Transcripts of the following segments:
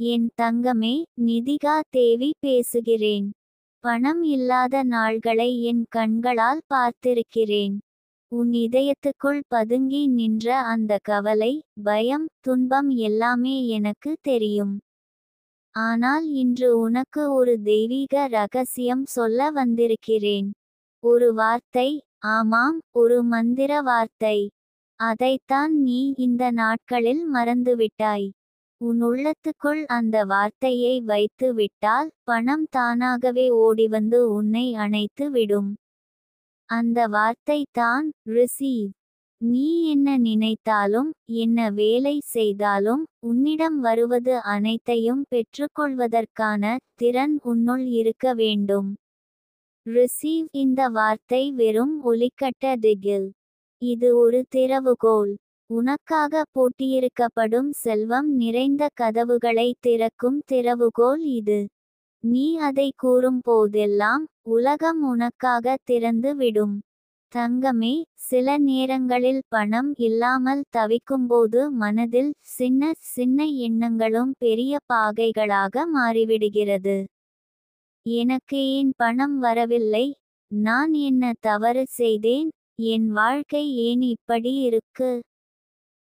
என் தங்கமே, நிதிகா தேவி பேசுகிறேன். பணம் இல்லாத நாள்களை என் கண்களால் பார்த்திருக்கிறேன். உன் இதயத்துக்குள் பதுங்கி நின்ற அந்த கவலை, பயம், துன்பம் எல்லாமே எனக்கு தெரியும். ஆனால் இன்று உனக்கு ஒரு தெய்வீக ரகசியம் சொல்ல வந்திருக்கிறேன். ஒரு வார்த்தை, ஆமாம், ஒரு மந்திர வார்த்தை. அதைத்தான் நீ இந்த நாட்களில் மறந்துவிட்டாய். உன் உள்ளத்துக்குள் அந்த வார்த்தையை வைத்து விட்டால் பணம் தானாகவே ஓடிவந்து உன்னை அணைத்து விடும். அந்த வார்த்தை தான் ரிசீவ். நீ என்ன நினைத்தாலும், என்ன வேலை செய்தாலும், உன்னிடம் வருவது அனைத்தையும் பெற்றுக்கொள்வதற்கான திறன் உன்னுள் இருக்க வேண்டும். ரிசீவ். இந்த வார்த்தை வெறும் ஒலிக்கட்ட திகில். இது ஒரு திறவுகோல். உனக்காக பூட்டியிருக்கப்படும் செல்வம் நிறைந்த கதவுகளை திறக்கும் திறவுகோல் இது. நீ அதை கூறும் போதெல்லாம் உலகம் உனக்காக திறந்து விடும். தங்கமே, சில நேரங்களில் பணம் இல்லாமல் தவிக்கும்போது மனதில் சின்ன சின்ன எண்ணங்களும் பெரிய பாகைகளாக மாறிவிடுகிறது. எனக்கு ஏன் பணம் வரவில்லை? நான் என்ன தவறு செய்தேன்? என் வாழ்க்கை ஏன் இப்படி இருக்கு?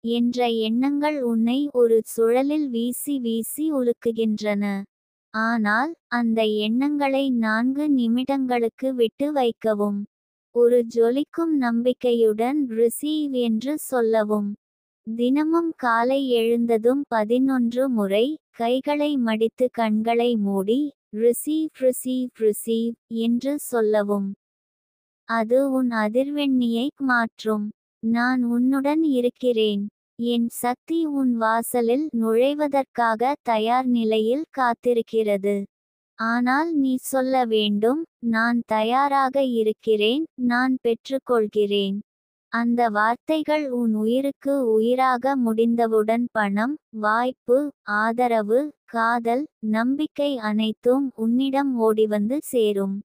என்ற எண்ணங்கள் உன்னை ஒரு சுழலில் வீசி வீசி உலுக்குகின்றன. ஆனால் அந்த எண்ணங்களை 4 நிமிடங்களுக்கு விட்டு வைக்கவும். ஒரு ஜொலிக்கும் நம்பிக்கையுடன் ரிசீவ் என்று சொல்லவும். தினமும் காலை எழுந்ததும் 11 முறை கைகளை மடித்து கண்களை மூடி ரிசீவ் ரிசீவ் ரிசீவ் என்று சொல்லவும். அது உன் அதிர்வெண்ணியை மாற்றும். நான் உன்னுடன் இருக்கிறேன். என் சக்தி உன் வாசலில் நுழைவதற்காக தயார் நிலையில் காத்திருக்கிறது. ஆனால் நீ சொல்ல வேண்டும், நான் தயாராக இருக்கிறேன், நான் பெற்றுக்கொள்கிறேன். அந்த வார்த்தைகள் உன் உயிருக்கு உயிராக முடிந்தவுடன் பணம், வாய்ப்பு, ஆதரவு, காதல், நம்பிக்கை அனைத்தும் உன்னிடம் ஓடிவந்து சேரும்.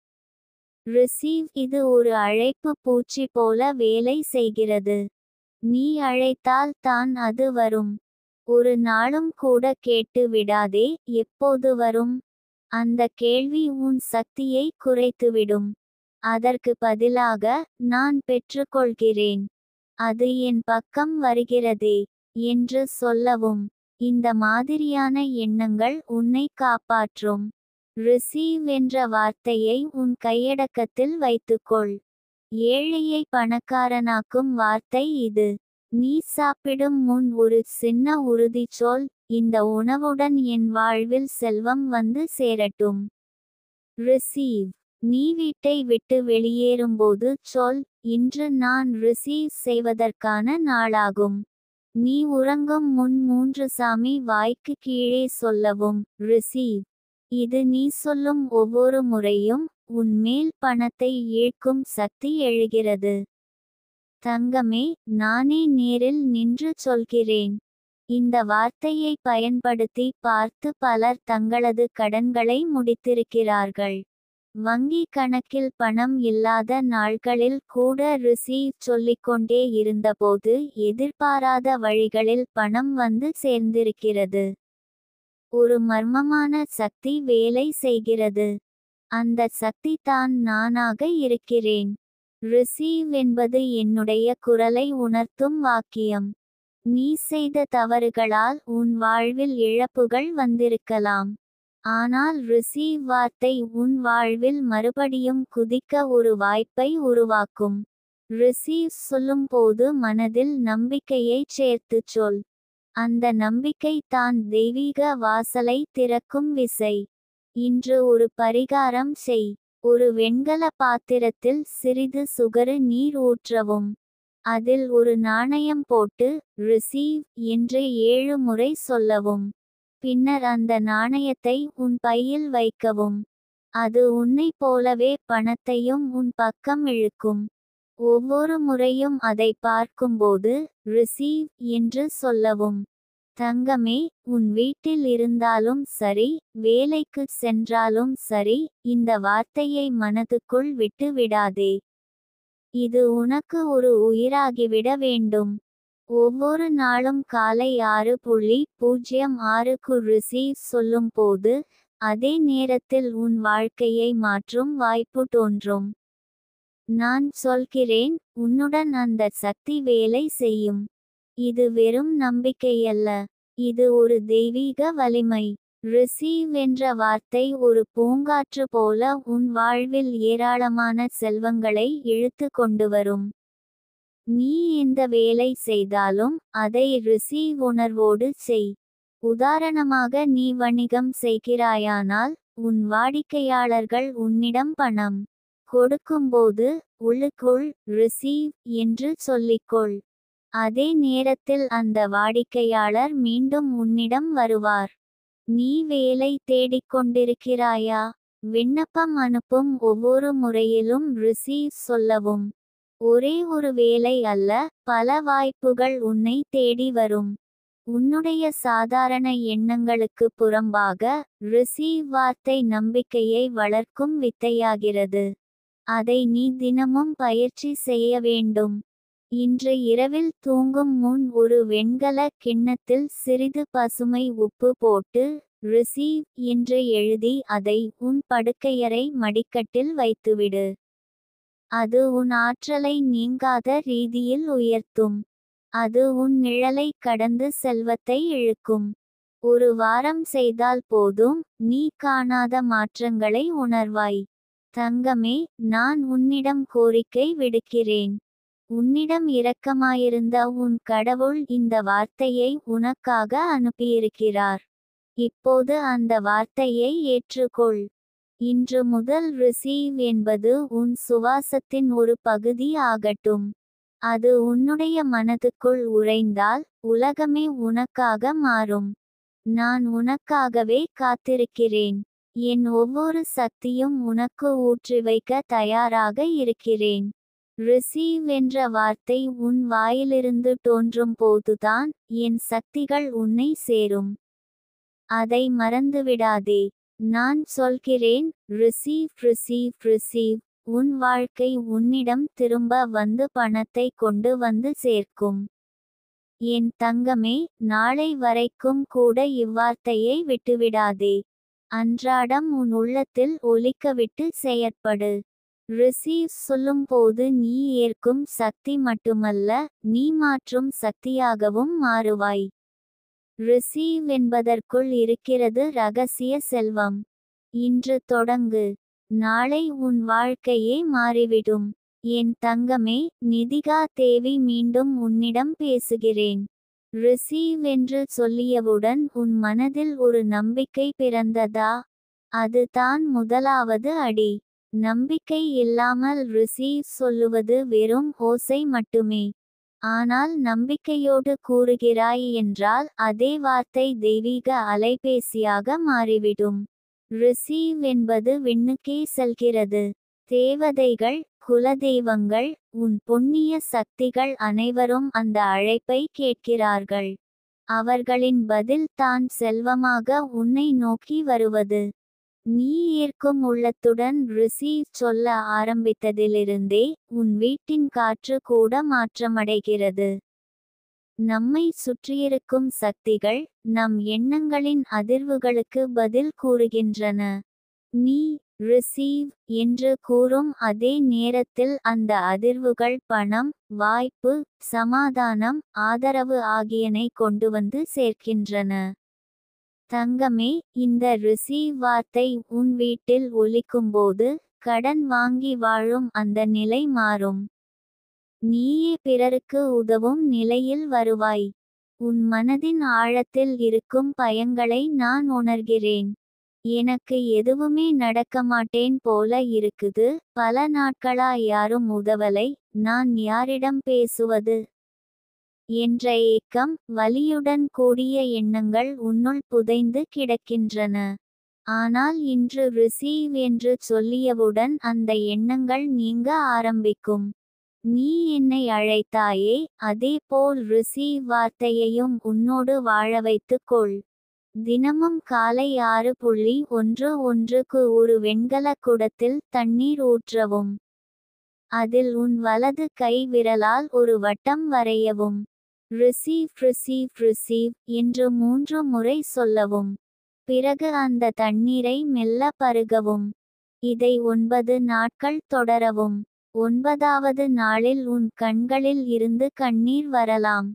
ரிசீவ். இது ஒரு அழைப்பு பூச்சி போல வேலை செய்கிறது. நீ அழைத்தால் தான் அது வரும். ஒரு நாளும் கூட கேட்டு விடாதே, எப்போது வரும்? அந்த கேள்வி உன் சக்தியை குறைத்துவிடும். அதற்கு பதிலாக, நான் பெற்றுக்கொள்கிறேன், அது என் பக்கம் வருகிறதே என்று சொல்லவும். இந்த மாதிரியான எண்ணங்கள் உன்னை காப்பாற்றும். ரிசீவ் என்ற வார்த்தையை உன் கையடக்கத்தில் வைத்துக்கொள். ஏழையை பணக்காரனாக்கும் வார்த்தை இது. நீ சாப்பிடும் முன் ஒரு சின்ன உறுதிச்சொல், இந்த உணவுடன் என் வாழ்வில் செல்வம் வந்து சேரட்டும். ரிசீவ். நீ வீட்டை விட்டு வெளியேறும்போது சொல், இன்று நான் ரிசீவ் செய்வதற்கான நாளாகும். நீ உறங்கும் முன் 3 சாமி வாய்க்கு கீழே சொல்லவும், ரிசீவ். இது நீ சொல்லும் ஒவ்வொரு முறையும் உன் மேல் பணத்தை ஈர்க்கும் சக்தி எழுகிறது. தங்கமே, நானே நேரில் நின்று சொல்கிறேன். இந்த வார்த்தையை பயன்படுத்தி பார்த்து பலர் தங்களது கடன்களை முடித்திருக்கிறார்கள். வங்கி கணக்கில் பணம் இல்லாத நாட்களில் கூட ரிசீவ் சொல்லிக்கொண்டே இருந்தபோது எதிர்பாராத வழிகளில் பணம் வந்து சேர்ந்திருக்கிறது. ஒரு மர்மமான சக்தி வேலை செய்கிறது. அந்த சக்தி தான் நானாக இருக்கிறேன். ரிசீவ் என்பது என்னுடைய குரலை உணர்த்தும் வாக்கியம். நீ செய்த தவறுகளால் உன் வாழ்வில் இழப்புகள் வந்திருக்கலாம். ஆனால் ரிசீவ் வார்த்தை உன் வாழ்வில் மறுபடியும் குதிக்க ஒரு வாய்ப்பை உருவாக்கும். ரிசீவ் சொல்லும்போது மனதில் நம்பிக்கையை சேர்த்துச் சொல். அந்த நம்பிக்கை தான் தெய்வீக வாசலை திறக்கும் விசை. இன்று ஒரு பரிகாரம் செய். ஒரு வெண்கல பாத்திரத்தில் சிறிது சுகரு நீர் ஊற்றவும். அதில் ஒரு நாணயம் போட்டு ரிசீவ் என்று 7 முறை சொல்லவும். பின்னர் அந்த நாணயத்தை உன் பையில் வைக்கவும். அது உன்னைப் போலவே பணத்தையும் உன் பக்கம் இழுக்கும். ஒவ்வொரு முறையும் அதை பார்க்கும்போது ரிசீவ் என்று சொல்லவும். தங்கமே, உன் வீட்டில் இருந்தாலும் சரி, வேலைக்கு சென்றாலும் சரி, இந்த வார்த்தையை மனதுக்குள் விட்டு விடாதே. இது உனக்கு ஒரு உயிராகிவிட வேண்டும். ஒவ்வொரு நாளும் காலை 6:06க்கு ரிசீவ் சொல்லும் போது அதே நேரத்தில் உன் வாழ்க்கையை மாற்றும் வாய்ப்பு தோன்றும். நான் சொல்கிறேன், உன்னுடன் அந்த சக்தி வேலை செய்யும். இது வெறும் நம்பிக்கையல்ல, இது ஒரு தெய்வீக வலிமை. ரிசீவ் என்ற வார்த்தை ஒரு பூங்காற்று போல உன் வாழ்வில் ஏராளமான செல்வங்களை இழுத்து கொண்டு வரும். நீ எந்த வேலை செய்தாலும் அதை ரிசீவ் உணர்வோடு செய். உதாரணமாக, நீ வணிகம் செய்கிறாயானால் உன் வாடிக்கையாளர்கள் உன்னிடம் பணம் கொடுக்கும்போது உள்ளுக்குள் ரிசீவ் என்று சொல்லிக்கொள். அதே நேரத்தில் அந்த வாடிக்கையாளர் மீண்டும் உன்னிடம் வருவார். நீ வேலை தேடிக்கொண்டிருக்கிறாயா? விண்ணப்பம் அனுப்பும் ஒவ்வொரு முறையிலும் ரிசீவ் சொல்லவும். ஒரே ஒரு வேலை அல்ல, பல வாய்ப்புகள் உன்னை தேடி வரும். உன்னுடைய சாதாரண எண்ணங்களுக்கு புறம்பாக ரிசீவ் வார்த்தை நம்பிக்கையை வளர்க்கும் வித்தையாகிறது. அதை நீ தினமும் பயிற்சி செய்ய வேண்டும். இன்று இரவில் தூங்கும் முன் ஒரு வெண்கல கிண்ணத்தில் சிறிது பசுமை உப்பு போட்டு ரிசீவ் என்று எழுதி அதை உன் படுக்கையறை மடிக்கட்டில் வைத்துவிடு. அது உன் ஆற்றலை நீங்காத ரீதியில் உயர்த்தும். அது உன் நிழலை கடந்து செல்வத்தை இழுக்கும். ஒரு வாரம் செய்தால் போதும், நீ காணாத மாற்றங்களை உணர்வாய். தங்கமே, நான் உன்னிடம் கோரிக்கை விடுக்கிறேன். உன்னிடம் இரக்கமாயிருந்த உன் கடவுள் இந்த வார்த்தையை உனக்காக அனுப்பியிருக்கிறார். இப்போது அந்த வார்த்தையை ஏற்றுக்கொள். இன்று முதல் ரிசீவ் என்பது உன் சுவாசத்தின் ஒரு பகுதி ஆகட்டும். அது உன்னுடைய மனதுக்குள் உறைந்தால் உலகமே உனக்காக மாறும். நான் உனக்காகவே காத்திருக்கிறேன். என் ஒவ்வொரு சக்தியும் உனக்கு ஊற்றி வைக்க தயாராக இருக்கிறேன். ரிசீவ் என்ற வார்த்தை உன் வாயிலிருந்து தோன்றும் போதுதான் என் சக்திகள் உன்னை சேரும். அதை மறந்துவிடாதே. நான் சொல்கிறேன், ரிசீவ் ரிசீவ் ரிசீவ். உன் வாழ்க்கை உன்னிடம் திரும்ப வந்து பணத்தை கொண்டு வந்து சேர்க்கும். என் தங்கமே, நாளை வரைக்கும் கூட இவ்வார்த்தையை விட்டுவிடாதே. அன்றாடம் உன் உள்ளத்தில் ஒலிக்கவிட்டு செயற்படு. ரிசீவ் சொல்லும் போது நீ ஏற்கும் சக்தி மட்டுமல்ல, நீ மாற்றும் சக்தியாகவும் மாறுவாய். ரிசீவ் என்பதற்குள் இருக்கிறது ரகசிய செல்வம். இன்று தொடங்கு. நாளை உன் வாழ்க்கையே மாறிவிடும். என் தங்கமே, நிதிகா தேவி மீண்டும் உன்னிடம் பேசுகிறேன். ரிசீவ் என்று சொல்லியவுடன் உன் மனதில் ஒரு நம்பிக்கை பிறந்ததா? அது தான் முதலாவது அடி. நம்பிக்கை இல்லாமல் ரிசீவ் சொல்லுவது வெறும் ஓசை மட்டுமே. ஆனால் நம்பிக்கையோடு கூறுகிறாய் என்றால் அதே வார்த்தை தெய்வீக அலைபேசியாக மாறிவிடும். ரிசீவ் என்பது விண்ணுக்கே செல்கிறது. தேவதைகள், குலதெய்வங்கள், உன் புண்ணிய சக்திகள் அனைவரும் அந்த அழைப்பை கேட்கிறார்கள். அவர்களின் பதில் தான் செல்வமாக உன்னை நோக்கி வருவது. நீ ஏற்கும் உள்ளத்துடன் ரிசீவ் சொல்ல ஆரம்பித்ததிலிருந்தே உன் வீட்டின் காற்று கூட மாற்றமடைகிறது. நம்மை சுற்றியிருக்கும் சக்திகள் நம் எண்ணங்களின் அதிர்வுகளுக்கு பதில் கூறுகின்றன. நீ ரிசீவ் என்று கூறும் அதே நேரத்தில் அந்த அதிர்வுகள் பணம், வாய்ப்பு, சமாதானம், ஆதரவு ஆகியனை கொண்டு வந்து சேர்க்கின்றன. தங்கமே, இந்த ரிசீவ் வார்த்தை உன் வீட்டில் ஒலிக்கும்போது கடன் வாங்கி வாழும் அந்த நிலை மாறும். நீயே பிறருக்கு உதவும் நிலையில் வருவாய். உன் மனதின் ஆழத்தில் இருக்கும் பயங்களை நான் உணர்கிறேன். எனக்கு எதுவுமே நடக்க மாட்டேன் போல இருக்குது, பல நாட்களா யாரும் உதவலை, நான் யாரிடம் பேசுவது என்ற ஏக்கம், வலியுடன் கூடிய எண்ணங்கள் உன்னுள் புதைந்து கிடக்கின்றன. ஆனால் இன்று ரிசீவ் என்று சொல்லியவுடன் அந்த எண்ணங்கள் நீங்க ஆரம்பிக்கும். நீ என்னை அழைத்தாயே, அதேபோல் ரிசீவ் வார்த்தையையும் உன்னோடு வாழ வைத்துக் கொள். தினமும் காலை 6:11க்கு ஒரு வெண்கல குடத்தில் தண்ணீர் ஊற்றவும். அதில் உன் வலது கை விரலால் ஒரு வட்டம் வரையவும். ரிசீவ் ரிசீவ் ரிசீவ் என்று 3 முறை சொல்லவும். பிறகு அந்த தண்ணீரை மெல்ல பருகவும். இதை 9 நாட்கள் தொடரவும். 9வது நாளில் உன் கண்களில் இருந்து கண்ணீர் வரலாம்.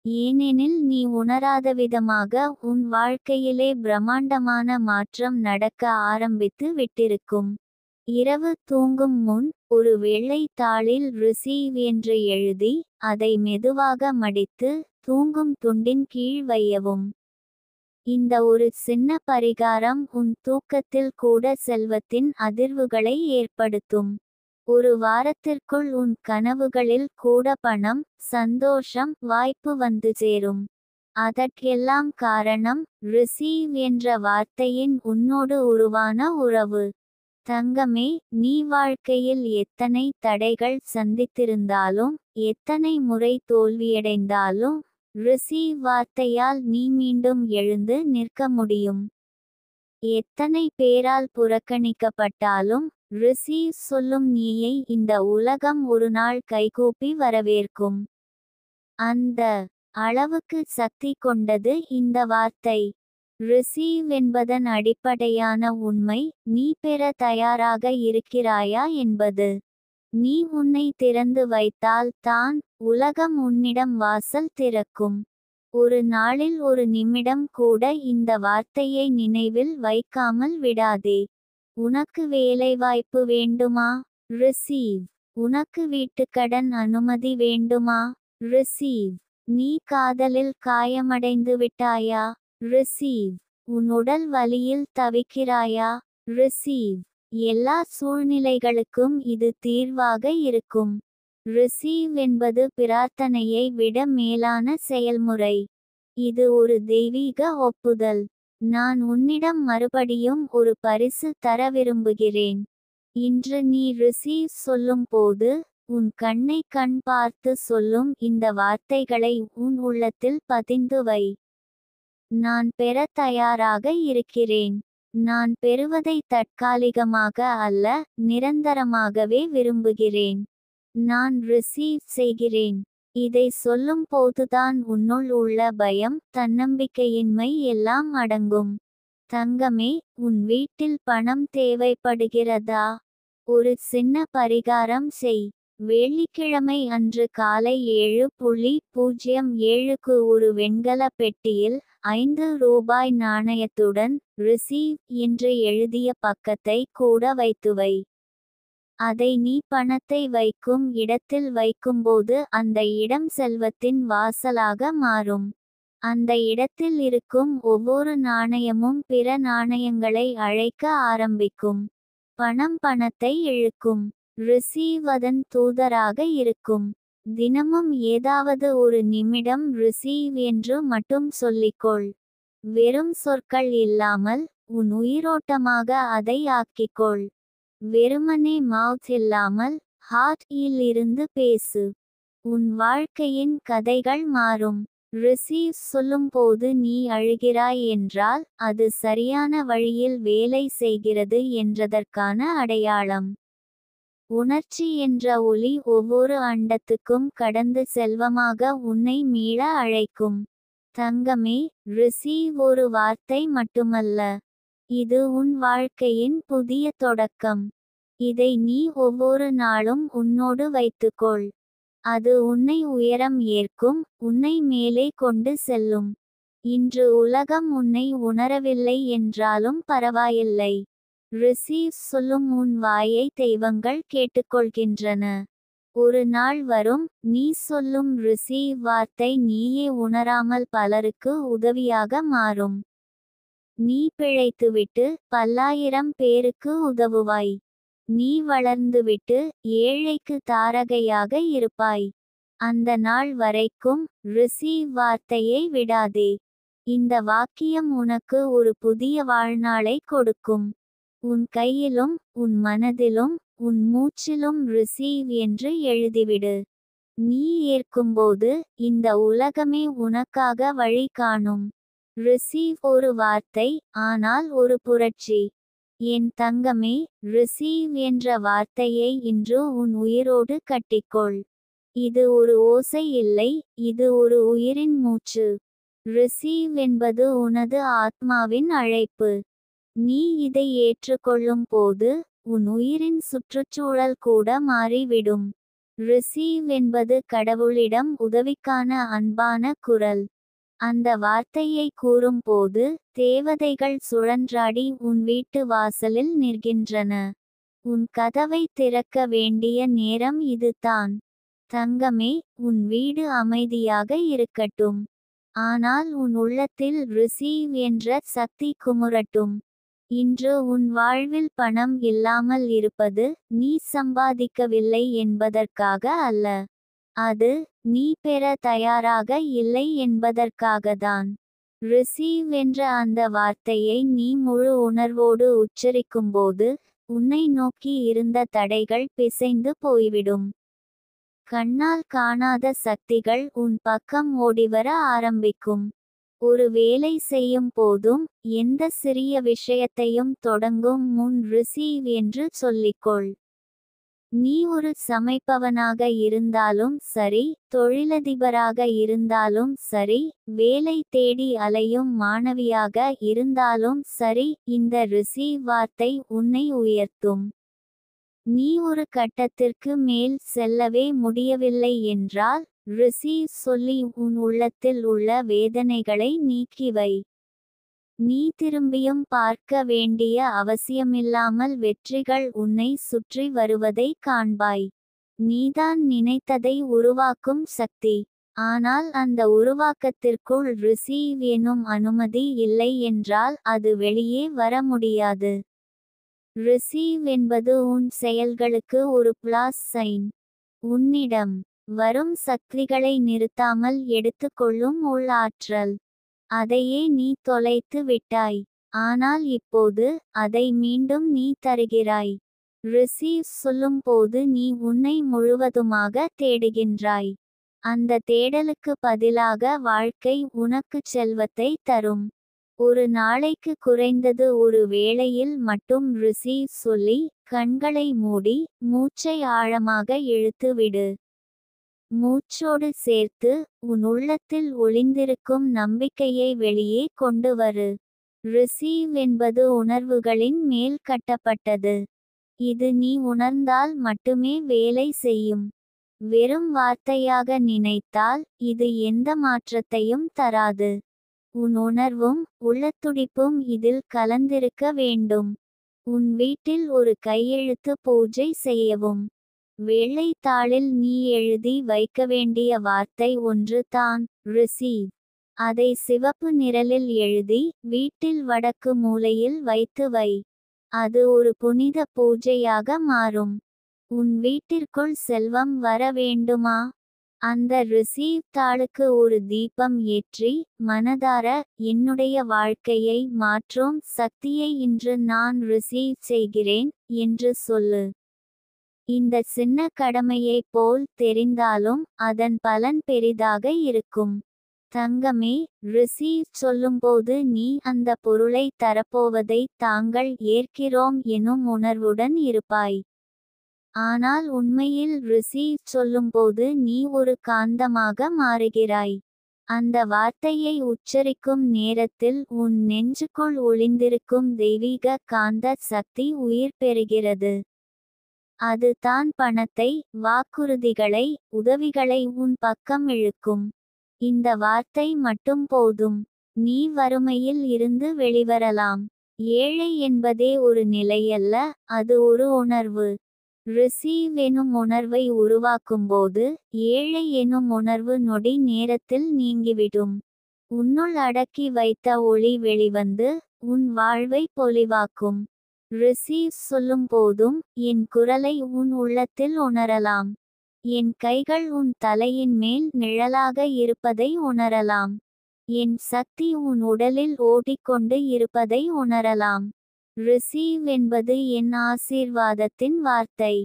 ஏனெனில் நீ உணராதவிதமாக உன் வாழ்க்கையிலே பிரம்மாண்டமான மாற்றம் நடக்க ஆரம்பித்து விட்டிருக்கும். இரவு தூங்கும் முன் ஒரு வெள்ளை தாளில் ரிசீவ் என்று எழுதி அதை மெதுவாக மடித்து தூங்கும் துண்டின் கீழ் வையவும். இந்த ஒரு சின்ன பரிகாரம் உன் தூக்கத்தில் கூட செல்வத்தின் அதிர்வுகளை ஏற்படுத்தும். ஒரு வாரத்திற்குள் உன் கனவுகளில் கூட பணம், சந்தோஷம், வாய்ப்பு வந்து சேரும். அதற்கெல்லாம் காரணம் ரிசீவ் என்ற வார்த்தையின் உன்னோடு உருவான உறவு. தங்கமே, நீ வாழ்க்கையில் எத்தனை தடைகள் சந்தித்திருந்தாலும், எத்தனை முறை தோல்வியடைந்தாலும், ரிசீவ் வார்த்தையால் நீ மீண்டும் எழுந்து நிற்க முடியும். எத்தனை பேரால் புறக்கணிக்கப்பட்டாலும், ரிசீவ் சொல்லும் நீயை இந்த உலகம் ஒரு நாள் கைகூப்பி வரவேற்கும். அந்த அளவுக்கு சக்தி கொண்டது இந்த வார்த்தை. ரிசீவ் என்பதன் அடிப்படையான உண்மை நீ பெற தயாராக இருக்கிறாயா என்பது. நீ உன்னை திறந்து வைத்தால் தான் உலகம் உன்னிடம் வாசல் திறக்கும். ஒரு நாளில் ஒரு நிமிடம் கூட இந்த வார்த்தையை நினைவில் வைக்காமல் விடாதே. உனக்கு வேலைவாய்ப்பு வேண்டுமா? ரிசீவ். உனக்கு வீட்டுக்கடன் அனுமதி வேண்டுமா? ரிசீவ். நீ காதலில் காயமடைந்து விட்டாயா? ரிசீவ். உன் உடல் வலியில் தவிக்கிறாயா? ரிசீவ். எல்லா சூழ்நிலைகளுக்கும் இது தீர்வாக இருக்கும். ரிசீவ் என்பது பிரார்த்தனையை விட மேலான செயல்முறை. இது ஒரு தெய்வீக ஒப்புதல். நான் உன்னிடம் மறுபடியும் ஒரு பரிசு தர விரும்புகிறேன். இன்று நீ ரிசீவ் சொல்லும் போது உன் கண்ணை கண் பார்த்து சொல்லும் இந்த வார்த்தைகளை உன் உள்ளத்தில் பதிந்து வை. நான் பெற தயாராக இருக்கிறேன். நான் பெறுவதை தற்காலிகமாக அல்ல, நிரந்தரமாகவே விரும்புகிறேன். நான் ரிசீவ் செய்கிறேன். இதை சொல்லும் போதுதான் உன்னுள் உள்ள பயம், தன்னம்பிக்கையின்மை எல்லாம் அடங்கும். தங்கமே, உன் வீட்டில் பணம் தேவைப்படுகிறதா? ஒரு சின்ன பரிகாரம் செய். வெள்ளிக்கிழமை அன்று காலை 7:07க்கு ஒரு வெண்கல பெட்டியில் 5 ரூபாய் நாணயத்துடன் ரிசீவ் என்று எழுதிய பக்கத்தை கூட வைத்துவை. அதை நீ பணத்தை வைக்கும் இடத்தில் வைக்கும்போது அந்த இடம் செல்வத்தின் வாசலாக மாறும். அந்த இடத்தில் இருக்கும் ஒவ்வொரு நாணயமும் பிற நாணயங்களை அழைக்க ஆரம்பிக்கும். பணம் பணத்தை இழுக்கும். ரிசீவ் அதன் தூதராக இருக்கும். தினமும் ஏதாவது ஒரு நிமிடம் ரிசீவ் என்று மட்டும் சொல்லிக்கொள். வெறும் சொற்கள் இல்லாமல் உன் உயிரோட்டமாக அதை ஆக்கிக்கொள். வெறுமனே மவுத் இல்லாமல் ஹார்ட் இல் இருந்து பேசு. உன் வாழ்க்கையின் கதைகள் மாறும். ரிசீவ் சொல்லும்போது நீ அழுகிறாய் என்றால் அது சரியான வழியில் வேலை செய்கிறது என்றதற்கான அடையாளம். உணர்ச்சி என்ற ஒளி ஒவ்வொரு அண்டத்துக்கும் கடந்து செல்வமாக உன்னை மீள அழைக்கும். தங்கமே, ரிசீவ் ஒரு வார்த்தை மட்டுமல்ல. இது உன் வாழ்க்கையின் புதிய தொடக்கம். இதை நீ ஒவ்வொரு நாளும் உன்னோடு வைத்துக்கொள். அது உன்னை உயரம் ஏற்கும், உன்னை மேலே கொண்டு செல்லும். இன்று உலகம் உன்னை உணரவில்லை என்றாலும் பரவாயில்லை. ரிசீவ் சொல்லும் உன் வாயை தெய்வங்கள் கேட்டுக்கொள்கின்றன. ஒரு நாள் வரும், நீ சொல்லும் ரிசீவ் வார்த்தை நீயே உணராமல் பலருக்கு உதவியாக மாறும். நீ பிழைத்துவிட்டு பல்லாயிரம் பேருக்கு உதவுவாய். நீ வளர்ந்துவிட்டு ஏழைக்கு தாரகையாக இருப்பாய். அந்த நாள் வரைக்கும் ரிசீவ் வார்த்தையை விடாதே. இந்த வாக்கியம் உனக்கு ஒரு புதிய வாழ்நாளை கொடுக்கும். உன் கையிலும் உன் மனதிலும் உன் மூச்சிலும் ரிசீவ் என்று எழுதிவிடு. நீ ஏற்கும்போது இந்த உலகமே உனக்காக வழி காணும். ரிசீவ் ஒரு வார்த்தை, ஆனால் ஒரு புரட்சி. என் தங்கமே, ரிசீவ் என்ற வார்த்தையை இன்று உன் உயிரோடு கட்டிக்கொள். இது ஒரு ஓசை இல்லை, இது ஒரு உயிரின் மூச்சு. ரிசீவ் என்பது உனது ஆத்மாவின் அழைப்பு. நீ இதை ஏற்றுக்கொள்ளும் போது உன் உயிரின் சுற்றுச்சூழல் கூட மாறிவிடும். ரிசீவ் என்பது கடவுளிடம் உதவிக்கான அன்பான குரல். அந்த வார்த்தையை கூறும்போது தேவதைகள் சுழன்றாடி உன் வீட்டு வாசலில் நிற்கின்றன. உன் கதவை திறக்க வேண்டிய நேரம் இதுதான். தங்கமே, உன் வீடு அமைதியாக இருக்கட்டும். ஆனால் உன் உள்ளத்தில் ரிசீவ் என்ற சக்தி குமுறட்டும். இன்று உன் வாழ்வில் பணம் இல்லாமல் இருப்பது நீ சம்பாதிக்கவில்லை என்பதற்காக அல்ல. அது நீ பெற தயாராக இல்லை என்பதற்காகத்தான். ரிசீவ் என்ற அந்த வார்த்தையை நீ முழு உணர்வோடு உச்சரிக்கும்போது உன்னை நோக்கி இருந்த தடைகள் பிசைந்து போய்விடும். கண்ணால் காணாத சக்திகள் உன் பக்கம் ஓடிவர ஆரம்பிக்கும். ஒரு வேலை செய்யும் போதும் எந்த சிறிய விஷயத்தையும் தொடங்கும் முன் ரிசீவ் என்று சொல்லிக்கொள். நீ ஒரு சமைப்பவனாக இருந்தாலும் சரி, தொழிலதிபராக இருந்தாலும் சரி, வேலை தேடி அலையும் மாணவியாக இருந்தாலும் சரி, இந்த ரிசீவ் வார்த்தை உன்னை உயர்த்தும். நீ ஒரு கட்டத்திற்கு மேல் செல்லவே முடியவில்லை என்றால் ரிசீவ் சொல்லி உன் உள்ளத்தில் உள்ள வேதனைகளை நீக்கிவை. நீ திரும்பியும் பார்க்க வேண்டிய அவசியமில்லாமல் வெற்றிகள் உன்னை சுற்றி வருவதை காண்பாய். நீதான் நினைத்ததை உருவாக்கும் சக்தி. ஆனால் அந்த உருவாக்கத்திற்குள் ரிசீவ் எனும் அனுமதி இல்லை என்றால் அது வெளியே வர முடியாது. ரிசீவ் என்பது உன் செயல்களுக்கு ஒரு பிளஸ் சைன். உன்னிடம் வரும் சக்திகளை நிறுத்தாமல் எடுத்துக்கொள்ளும் உள் ஆற்றல். அதையே நீ தொலைத்து விட்டாய். ஆனால் இப்போது அதை மீண்டும் நீ தருகிறாய். ரிசீவ் சொல்லும்போது நீ உன்னை முழுவதுமாக தேடுகின்றாய். அந்த தேடலுக்கு பதிலாக வாழ்க்கை உனக்கு செல்வத்தை தரும். ஒரு நாளைக்கு குறைந்தது ஒரு வேளையில் மட்டும் ரிசீவ் சொல்லி கண்களை மூடி மூச்சை ஆழமாக இழுத்து விடு. மூச்சோடு சேர்த்து உன் உள்ளத்தில் ஒளிந்திருக்கும் நம்பிக்கையை வெளியே கொண்டு வரு. ரிசீவ் என்பது உணர்வுகளின் மேல் கட்டப்பட்டது. இது நீ உணர்ந்தால் மட்டுமே வேலை செய்யும். வெறும் வார்த்தையாக நினைத்தால் இது எந்த மாற்றத்தையும் தராது. உன் உணர்வும் உள்ளத்துடிப்பும் இதில் கலந்திருக்க வேண்டும். உன் வீட்டில் ஒரு கையெழுத்து பூஜை செய்யவும். வெள்ளை தாளில் நீ எழுதி வைக்க வேண்டிய வார்த்தை ஒன்று தான், ரிசீவ். அதை சிவப்பு நிழலில் எழுதி வீட்டில் வடக்கு மூலையில் வைத்து வை. அது ஒரு புனித பூஜையாக மாறும். உன் வீட்டிற்குள் செல்வம் வர வேண்டுமா? அந்த ரிசீவ் தாளுக்கு ஒரு தீபம் ஏற்றி மனதார என்னுடைய வாழ்க்கையை மாற்றும் சக்தியை இன்று நான் ரிசீவ் செய்கிறேன் என்று சொல்லு. இந்த சின்ன கடமையைப் போல் தெரிந்தாலும் அதன் பலன் பெரிதாக இருக்கும். தங்கமே, ரிசீவ் சொல்லும்போது நீ அந்த பொருளை தரப்போவதை தாங்கள் ஏற்கிறோம் எனும் உணர்வுடன் இருப்பாய். ஆனால் உண்மையில் ரிசீவ் சொல்லும்போது நீ ஒரு காந்தமாக மாறுகிறாய். அந்த வார்த்தையை உச்சரிக்கும் நேரத்தில் உன் நெஞ்சுக்குள் ஒளிந்திருக்கும் தெய்வீக காந்த சக்தி உயிர் பெறுகிறது. அது தான் பணத்தை, வாக்குறுதிகளை, உதவிகளை உன் பக்கம் இழுக்கும். இந்த வார்த்தை மட்டும் போதும். நீ வறுமையில் இருந்து வெளிவரலாம். ஏழை என்பதே ஒரு நிலையல்ல, அது ஒரு உணர்வு. ரிசீவ் எனும் உணர்வை உருவாக்கும்போது ஏழை எனும் உணர்வு நொடி நேரத்தில் நீங்கிவிடும். உன்னுள் அடக்கி வைத்த ஒளி வெளிவந்து உன் வாழ்வை பொலிவாக்கும். ரிசீவ் சொல்லும் போதும் என் குரலை உன் உள்ளத்தில் உணரலாம். என் கைகள் உன் தலையின் மேல் நிழலாக இருப்பதை உணரலாம். என் சக்தி உன் உடலில் ஓடிக்கொண்டு இருப்பதை உணரலாம். ரிசீவ் என்பது என் ஆசீர்வாதத்தின் வார்த்தை.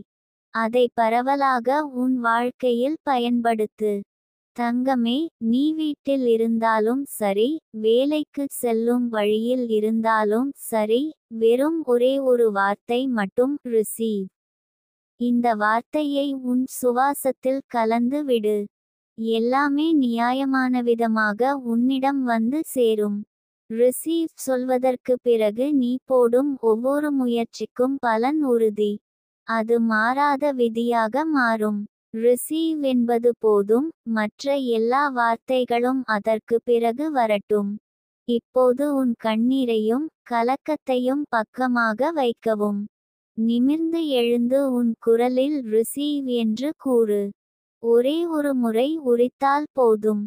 அதை பரவலாக உன் வாழ்க்கையில் பயன்படுத்து. தங்கமே, நீ வீட்டில் இருந்தாலும் சரி, வேலைக்கு செல்லும் வழியில் இருந்தாலும் சரி, வெறும் ஒரே ஒரு வார்த்தை மட்டும், ரிசீவ். இந்த வார்த்தையை உன் சுவாசத்தில் கலந்து விடு. எல்லாமே நியாயமான விதமாக உன்னிடம் வந்து சேரும். ரிசீவ் சொல்வதற்கு பிறகு நீ போடும் ஒவ்வொரு முயற்சிக்கும் பலன் உறுதி. அது மாறாத விதியாக மாறும். ரிசீவ் என்பது போதும், மற்ற எல்லா வார்த்தைகளும் அதற்கு பிறகு வரட்டும். இப்போது உன் கண்ணீரையும் கலக்கத்தையும் பக்கமாக வைக்கவும். நிமிர்ந்து எழுந்து உன் குரலில் ரிசீவ் என்று கூறு. ஒரே ஒரு முறை உரித்தால் போதும்.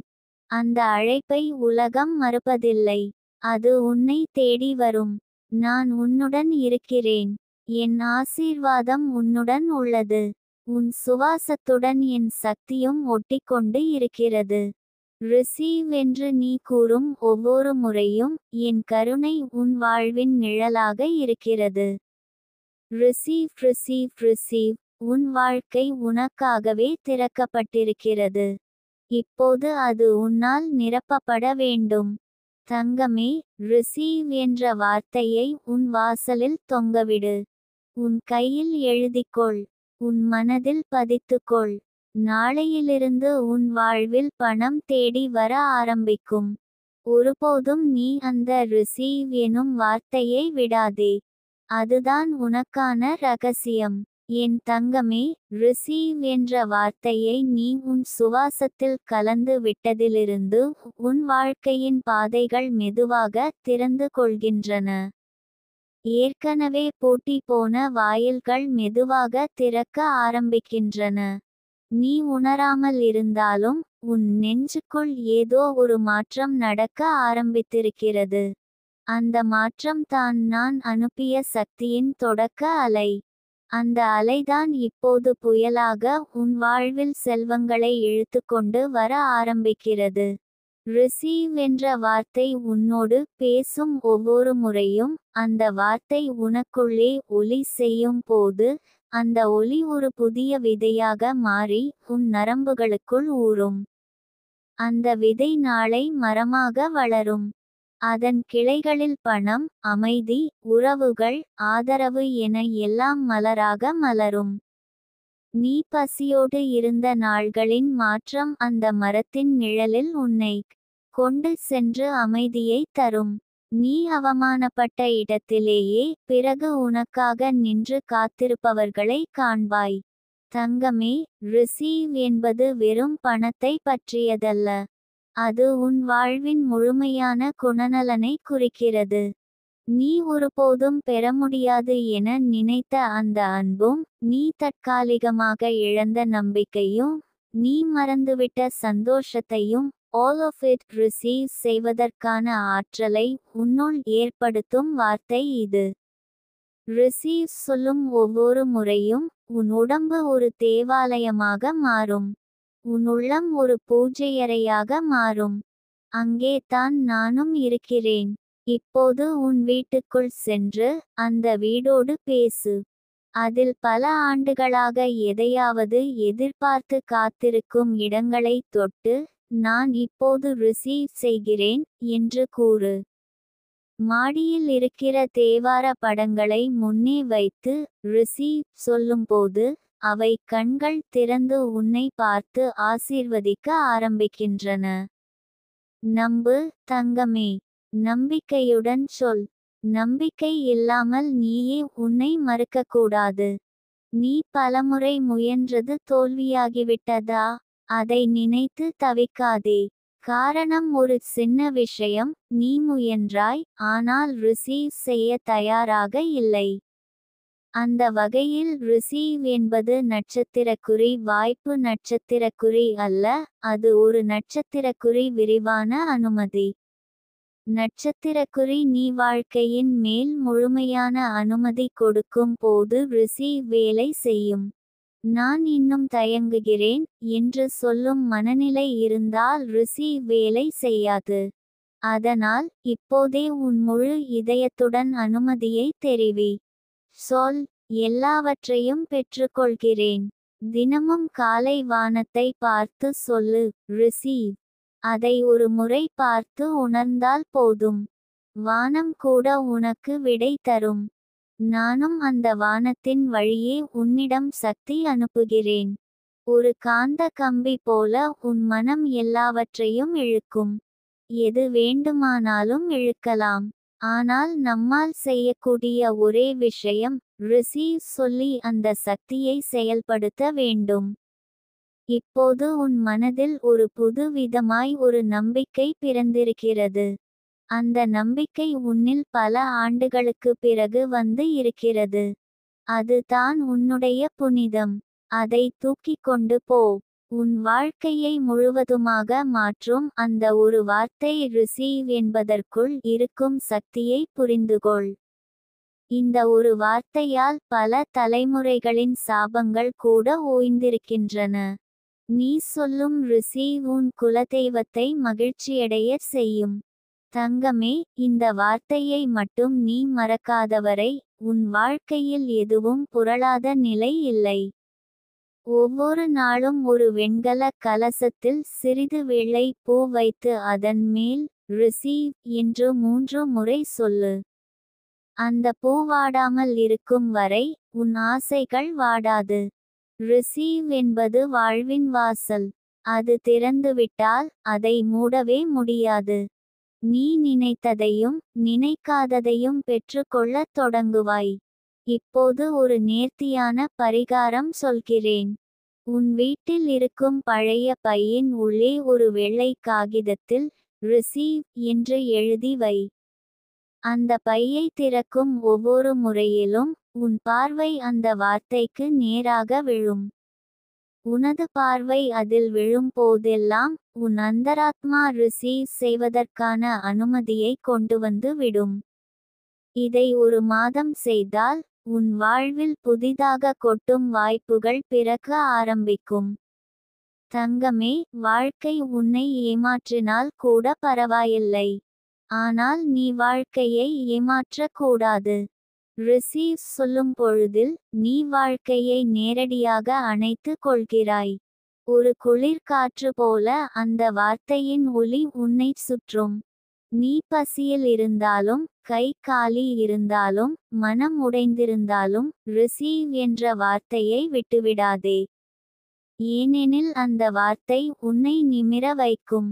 அந்த அழைப்பை உலகம் மறுப்பதில்லை. அது உன்னை தேடி வரும். நான் உன்னுடன் இருக்கிறேன். என் ஆசீர்வாதம் உன்னுடன் உள்ளது. உன் சுவாசத்துடன் என் சக்தியும் ஒட்டிக்கொண்டு இருக்கிறது. ரிசீவ் என்று நீ கூறும் ஒவ்வொரு முறையும் என் கருணை உன் வாழ்வின் நிழலாக இருக்கிறது. Receive receive receive. உன் வாழ்க்கை உனக்காகவே திறக்கப்பட்டிருக்கிறது. இப்போது அது உன்னால் நிரப்பப்பட வேண்டும். தங்கமே, ரிசீவ் என்ற வார்த்தையை உன் வாசலில் தொங்கவிடு. உன் கையில் எழுதிக்கொள். உன் மனதில் பதித்துக்கொள். நாளையிலிருந்து உன் வாழ்வில் பணம் தேடி வர ஆரம்பிக்கும். ஒருபோதும் நீ அந்த ரிசீவ் எனும் வார்த்தையை விடாதே. அதுதான் உனக்கான ரகசியம். என் தங்கமே, ரிசீவ் என்ற வார்த்தையை நீ உன் சுவாசத்தில் கலந்து விட்டதிலிருந்து உன் வாழ்க்கையின் பாதைகள் மெதுவாக திறந்து கொள்கின்றன. ஏற்கனவே பூட்டி போன வாயில்கள் மெதுவாக திறக்க ஆரம்பிக்கின்றன. நீ உணராமல் இருந்தாலும் உன் நெஞ்சுக்குள் ஏதோ ஒரு மாற்றம் நடக்க ஆரம்பித்திருக்கிறது. அந்த மாற்றம் தான் நான் அனுப்பிய சக்தியின் தொடக்க அலை. அந்த அலைதான் இப்போது புயலாக உன் வாழ்வில் செல்வங்களை இழுத்துக்கொண்டு வர ஆரம்பிக்கிறது. ரிசீவ் என்ற வார்த்தை உன்னோடு பேசும் ஒவ்வொரு முறையும் அந்த வார்த்தை உனக்குள்ளே ஒலி செய்யும் போது அந்த ஒலி ஒரு புதிய விதையாக மாறி உன் நரம்புகளுக்குள் ஊறும். அந்த விதை நாளை மரமாக வளரும். அதன் கிளைகளில் பணம், அமைதி, உறவுகள், ஆதரவு என எல்லாம் மலராக மலரும். நீ பசியோடு இருந்த நாள்களின் மாற்றம் அந்த மரத்தின் நிழலில் உன்னை கொண்டு சென்று அமைதியை தரும். நீ அவமானப்பட்ட இடத்திலேயே பிறகு உனக்காக நின்று காத்திருப்பவர்களை காண்பாய். தங்கமே, ரிசீவ் என்பது வெறும் பணத்தை பற்றியதல்ல. அது உன் வாழ்வின் முழுமையான குணநலனை குறிக்கிறது. நீ ஒருபோதும் பெற முடியாது என நினைத்த அந்த அன்பும், நீ தற்காலிகமாக இழந்த நம்பிக்கையும், நீ மறந்துவிட்ட சந்தோஷத்தையும் all of it ரிசீவ் செய்வதற்கான ஆற்றலை உன்னுள் ஏற்படுத்தும் வார்த்தை இது. ரிசீவ் சொல்லும் ஒவ்வொரு முறையும் உன் உடம்பு ஒரு தேவாலயமாக மாறும். உன் உள்ளம் ஒரு பூஜையறையாக மாறும். அங்கே தான் நானும் இருக்கிறேன். இப்போது உன் வீட்டுக்குள் சென்று அந்த வீடோடு பேசு. அதில் பல ஆண்டுகளாக எதையாவது எதிர்பார்த்து காத்திருக்கும் இடங்களை தொட்டு, நான் இப்போது ரிசீவ் செய்கிறேன் என்று கூறு. மாடியில் இருக்கிற தேவார படங்களை முன்னே வைத்து ரிசீவ் சொல்லும்போது அவை கண்கள் திறந்து உன்னை பார்த்து ஆசீர்வதிக்க ஆரம்பிக்கின்றன. நம்பு, தங்கமே. நம்பிக்கையுடன் சொல். நம்பிக்கை இல்லாமல் நீயே உன்னை மறுக்கக்கூடாது. நீ பலமுறை முயன்றது தோல்வியாகிவிட்டதா? அதை நினைத்து தவிக்காதே. காரணம் ஒரு சின்ன விஷயம், நீ முயன்றாய், ஆனால் ரிசீவ் செய்ய தயாராக இல்லை. அந்த வகையில் ரிசீவ் என்பது நட்சத்திரக்குறி வாய்ப்பு நட்சத்திரக்குறி அல்ல, அது ஒரு நட்சத்திரக்குறி விரிவான அனுமதி. நட்சத்திரக்குறி நீ வாழ்க்கையின் மேல் முழுமையான அனுமதி கொடுக்கும் போது ரிசீவ் வேலை செய்யும். நான் இன்னும் தயங்குகிறேன் என்று சொல்லும் மனநிலை இருந்தால் ரிசீவ் வேலை செய்யாது. அதனால் இப்போதே உன் முழு இதயத்துடன் அனுமதியை தெரிவி. சொல், எல்லாவற்றையும் பெற்றுக்கொள்கிறேன். தினமும் காலை வானத்தை பார்த்து சொல்லு, ரிசீவ். அதை ஒரு முறை பார்த்து உணர்ந்தால் போதும். வானம் கூட உனக்கு விடை தரும். நானும் அந்த வானத்தின் வழியே உன்னிடம் சக்தி அனுப்புகிறேன். ஒரு காந்த கம்பி போல உன் மனம் எல்லாவற்றையும் இழுக்கும். எது வேண்டுமானாலும் இழுக்கலாம். ஆனால் நம்மால் செய்யக்கூடிய ஒரே விஷயம் ரிசீவ் சொல்லி அந்த சக்தியை செயல்படுத்த வேண்டும். இப்போது உன் மனதில் ஒரு புது விதமாய் ஒரு நம்பிக்கை பிறந்திருக்கிறது. அந்த நம்பிக்கை உன்னில் பல ஆண்டுகளுக்கு பிறகு வந்து இருக்கிறது. அது தான் உன்னுடைய புனிதம். அதை தூக்கிக் கொண்டு போ. உன் வாழ்க்கையை முழுவதுமாக மாற்றும் அந்த ஒரு வார்த்தை ரிசீவ் என்பதற்குள் இருக்கும் சக்தியை புரிந்துகொள். இந்த ஒரு வார்த்தையால் பல தலைமுறைகளின் சாபங்கள் கூட ஓய்ந்திருக்கின்றன. நீ சொல்லும் ரிசீவ் உன் குலதெய்வத்தை மகிழ்ச்சியடைய செய்யும். தங்கமே, இந்த வார்த்தையை மட்டும் நீ மறக்காதவரை உன் வாழ்க்கையில் எதுவும் புரளாத நிலை இல்லை. ஒவ்வொரு நாளும் ஒரு வெண்கல கலசத்தில் சிறிது வெள்ளை பூ வைத்து அதன் மேல் ரிசீவ் என்று 3 முறை சொல்லு. அந்த பூ வாடாமல் இருக்கும் வரை உன் ஆசைகள் வாடாது. ரிசீவ் என்பது வாழ்வின் வாசல். அது திறந்துவிட்டால் அதை மூடவே முடியாது. நீ நினைத்ததையும் நினைக்காததையும் பெற்றுக்கொள்ளத் தொடங்குவாய். இப்போது ஒரு நேர்த்தியான பரிகாரம் சொல்கிறேன். உன் வீட்டில் இருக்கும் பழைய பையின் உள்ளே ஒரு வெள்ளை காகிதத்தில் ரிசீவ் என்று எழுதி வை. அந்த பையை திறக்கும் ஒவ்வொரு முறையிலும் உன் பார்வை அந்த வார்த்தைக்கு நேராக விழும். உனது பார்வை அதில் விழும் போதெல்லாம் உன் அந்தராத்மா ரிசீவ் செய்வதற்கான அனுமதியை கொண்டுவந்து விடும். இதை ஒரு மாதம் செய்தால் உன் வாழ்வில் புதிதாக கொட்டும் வாய்ப்புகள் பிறக்க ஆரம்பிக்கும். தங்கமே, வாழ்க்கை உன்னை ஏமாற்றினால் கூட பரவாயில்லை. ஆனால் நீ வாழ்க்கையை ஏமாற்றக்கூடாது. ரிசீவ் சொல்லும் பொழுதில் நீ வாழ்க்கையை நேரடியாக அணைத்து கொள்கிறாய். ஒரு குளிர் காற்று போல அந்த வார்த்தையின் ஒலி உன்னை சுற்றும். நீ பசியில் இருந்தாலும் கை காலி இருந்தாலும் மனம் உடைந்திருந்தாலும் ரிசீவ் என்ற வார்த்தையை விட்டுவிடாதே. ஏனெனில் அந்த வார்த்தை உன்னை நிமிர வைக்கும்.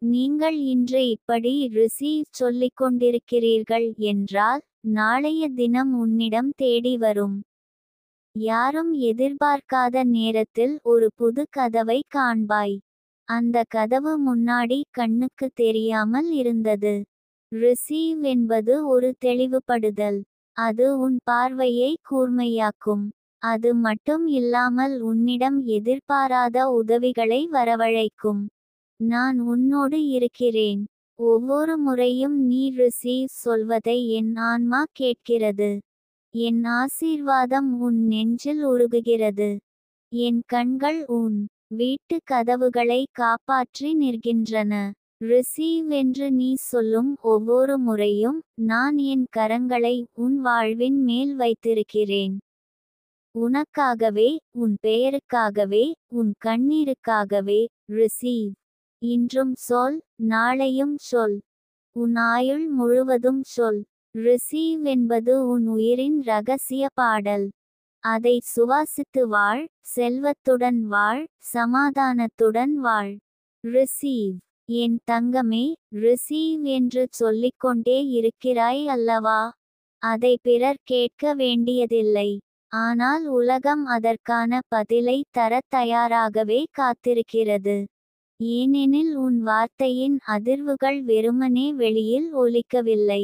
நீங்கள் இன்று இப்படி ரிசீவ் சொல்லிக் கொண்டிருக்கிறீர்கள் என்றால் நாளைய தினம் உன்னிடம் தேடி வரும். யாரும் எதிர்பார்க்காத நேரத்தில் ஒரு புது கதவை காண்பாய். அந்த கதவு முன்னாடி கண்ணுக்கு தெரியாமல் இருந்தது. ரிசீவ் என்பது ஒரு தெளிவுபடுதல். அது உன் பார்வையை கூர்மையாக்கும். அது மட்டும் இல்லாமல் உன்னிடம் எதிர்பாராத உதவிகளை வரவழைக்கும். நான் உன்னோடு இருக்கிறேன். ஒவ்வொரு முறையும் நீ ரிசீவ் சொல்வதை என் ஆன்மா கேட்கிறது. என் ஆசீர்வாதம் உன் நெஞ்சில் உருகுகிறது. என் கண்கள் உன் வீட்டு கதவுகளை காப்பாற்றி நிற்கின்றன. ரிசீவ் என்று நீ சொல்லும் ஒவ்வொரு முறையும் நான் என் கரங்களை உன் வாழ்வின் மேல் வைத்திருக்கிறேன். உனக்காகவே, உன் பெயருக்காகவே, உன் கண்ணீருக்காகவே. ரிசீவ். இன்றும் சொல், நாளையும் சொல். உன் ஆயுள் முழுவதும் சொல். ரிசீவ் என்பது உன் உயிரின் இரகசிய பாடல். அதை சுவாசித்து வாழ், செல்வத்துடன் வாழ், சமாதானத்துடன் வாழ். ரிசீவ். என் தங்கமே, ரிசீவ் என்று சொல்லிக்கொண்டே இருக்கிறாய் அல்லவா? அதை பிறர் கேட்க வேண்டியதில்லை. ஆனால் உலகம் அதற்கான பதிலை தர தயாராகவே காத்திருக்கிறது. ஏனெனில் உன் வார்த்தையின் அதிர்வுகள் வெறுமனே வெளியில் ஒலிக்கவில்லை.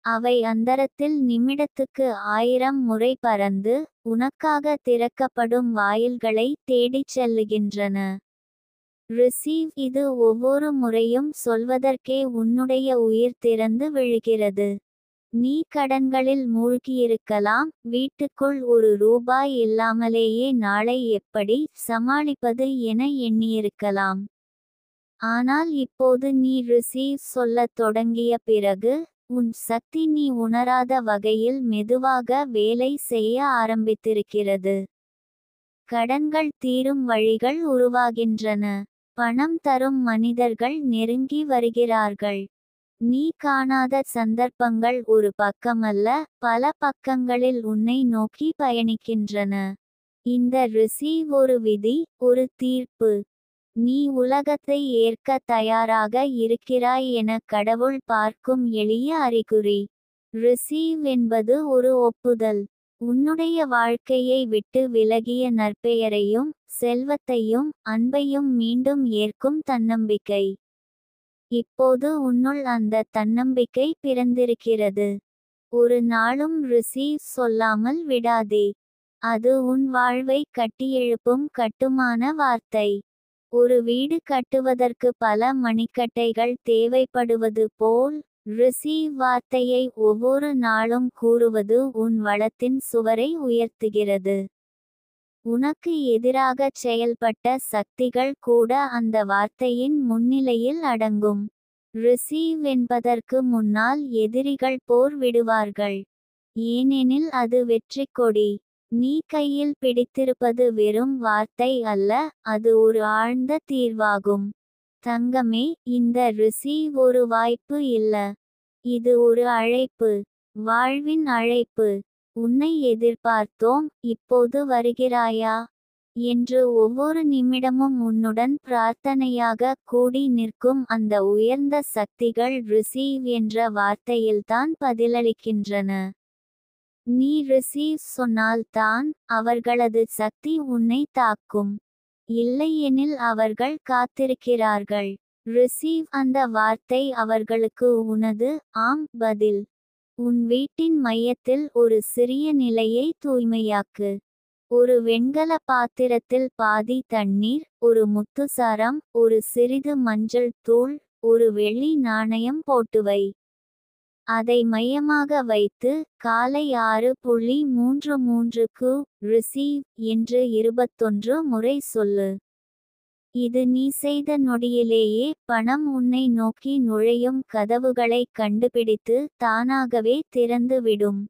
அவை அந்தரத்தில் நிமிடத்துக்கு 1000 முறை பறந்து உனக்காக திறக்கப்படும் வாயில்களை தேடிச் செல்லுகின்றன. ரிசீவ். இது ஒவ்வொரு முறையும் சொல்வதற்கே உன்னுடைய உயிர் திறந்து விழுகிறது. நீ கடன்களில் மூழ்கியிருக்கலாம். வீட்டுக்குள் ₹1 இல்லாமலேயே நாளை எப்படி சமாளிப்பது என எண்ணியிருக்கலாம். ஆனால் இப்போது நீ ரிசீவ் சொல்லத் தொடங்கிய பிறகு உன் சக்தி நீ உணராத வகையில் மெதுவாக வேலை செய்ய ஆரம்பித்திருக்கிறது. கடன்கள் தீரும் வழிகள் உருவாகின்றன. பணம் தரும் மனிதர்கள் நெருங்கி வருகிறார்கள். நீ காணாத சந்தர்ப்பங்கள் ஒரு பக்கமல்ல, பல பக்கங்களில் உன்னை நோக்கி பயணிக்கின்றன. இந்த ரிசீவ் ஒரு விதி, ஒரு தீர்ப்பு. நீ உலகத்தை ஏற்க தயாராக இருக்கிறாய் என கடவுள் பார்க்கும் எளிய அறிகுறி. ரிசீவ் என்பது ஒரு ஒப்புதல். உன்னுடைய வாழ்க்கையை விட்டு விலகிய நற்பெயரையும் செல்வத்தையும் அன்பையும் மீண்டும் ஏற்கும் தன்னம்பிக்கை. இப்போது உன்னுள் அந்த தன்னம்பிக்கை பிறந்திருக்கிறது. ஒரு நாளும் ரிசீவ் சொல்லாமல் விடாதே. அது உன் வாழ்வை கட்டியெழுப்பும் கட்டுமான வார்த்தை. ஒரு வீடு கட்டுவதற்கு பல மணிக்கட்டைகள் தேவைப்படுவது போல், ரிசீவ் வார்த்தையை ஒவ்வொரு நாளும் கூறுவது உன் வளத்தின் சுவரை உயர்த்துகிறது. உனக்கு எதிராகச் செயல்பட்ட சக்திகள் கூட அந்த வார்த்தையின் முன்னிலையில் அடங்கும். ரிசீவ் என்பதற்கு முன்னால் எதிரிகள் போர் விடுவார்கள். ஏனெனில் அது வெற்றிக் கொடி. நீ கையில் பிடித்திருப்பது வெறும் வார்த்தை அல்ல, அது ஒரு ஆழ்ந்த தீர்வாகும். தங்கமே, இந்த ரிசீவ் ஒரு வாய்ப்பு இல்ல. இது ஒரு அழைப்பு. வாழ்வின் அழைப்பு. உன்னை எதிர்பார்த்தோம், இப்போது வருகிறாயா என்று ஒவ்வொரு நிமிடமும் உன்னுடன் பிரார்த்தனையாக கூடி நிற்கும் அந்த உயர்ந்த சக்திகள் ரிசீவ் என்ற வார்த்தையில்தான் பதிலளிக்கின்றன. நீ ரிசீவ் சொன்னால்தான் அவர்களது சக்தி உன்னை தாக்கும். இல்லையெனில் அவர்கள் காத்திருக்கிறார்கள். ரிசீவ் அந்த வார்த்தை அவர்களுக்கு உனது ஆம் பதில். உன் வீட்டின் மையத்தில் ஒரு சிறிய நிலையை தூய்மையாக்கு. ஒரு வெண்கல பாத்திரத்தில் பாதி தண்ணீர், ஒரு முத்துசரம், ஒரு சிறிது மஞ்சள் தூள், ஒரு வெள்ளி நாணயம் போட்டு வை. அதை மையமாக வைத்து, காலை 6:33க்கு ரிசீவ் என்று 21 முறை சொல்லு. இது நீ செய்த நொடியிலேயே பணம் உன்னை நோக்கி நுழையும் கதவுகளை கண்டுபிடித்து தானாகவே திறந்து விடும்.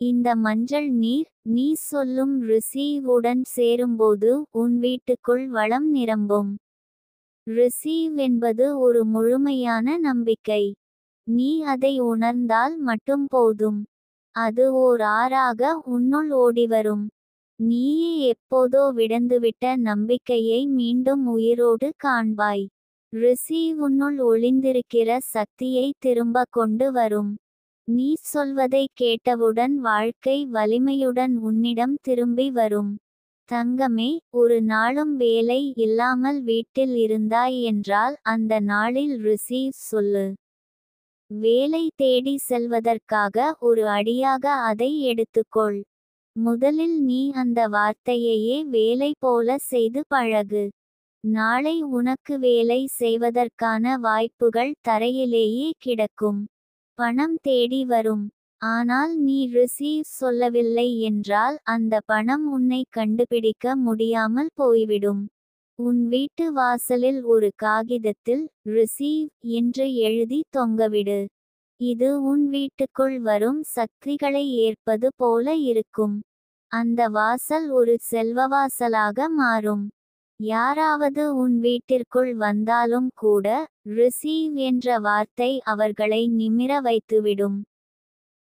இந்த மஞ்சள் நீர், நீ சொல்லும் ரிசீவ் உடன் சேரும்போது உன் வீட்டுக்குள் வளம் நிரம்பும். ரிசீவ் என்பது ஒரு முழுமையான நம்பிக்கை. நீ அதை உணர்ந்தால் மட்டும் போதும். அது ஓர் ஆறாக உன்னுள் ஓடிவரும். நீயே எப்போதோ விடந்துவிட்ட நம்பிக்கையை மீண்டும் உயிரோடு காண்பாய். ரிசீவ் உன்னுள் ஒளிந்திருக்கிற சக்தியை திரும்ப கொண்டு வரும். நீ சொல்வதை கேட்டவுடன் வாழ்க்கை வலிமையுடன் உன்னிடம் திரும்பி வரும். தங்கமே, ஒரு நாளும் வேலை இல்லாமல் வீட்டில் இருந்தாய் என்றால் அந்த நாளில் ரிசீவ் சொல்லு. வேலை தேடி செல்வதற்காக ஒரு அடியாக அதை எடுத்துக்கொள். முதலில் நீ அந்த வார்த்தையையே வேலை போல செய்து பழகு. நாளை உனக்கு வேலை செய்வதற்கான வாய்ப்புகள் தரையிலேயே கிடக்கும். பணம் தேடி வரும். ஆனால் நீ ரிசீவ் சொல்லவில்லை என்றால் அந்த பணம் உன்னை கண்டுபிடிக்க முடியாமல் போய்விடும். உன் வீட்டு வாசலில் ஒரு காகிதத்தில் ரிசீவ் என்று எழுதி தொங்கவிடு. இது உன் வீட்டுக்குள் வரும் சக்திகளை ஏற்பது போல இருக்கும். அந்த வாசல் ஒரு செல்வவாசலாக மாறும். யாராவது உன் வீட்டிற்குள் வந்தாலும் கூட, ரிசீவ் என்ற வார்த்தை அவர்களை நிமிர வைத்துவிடும்.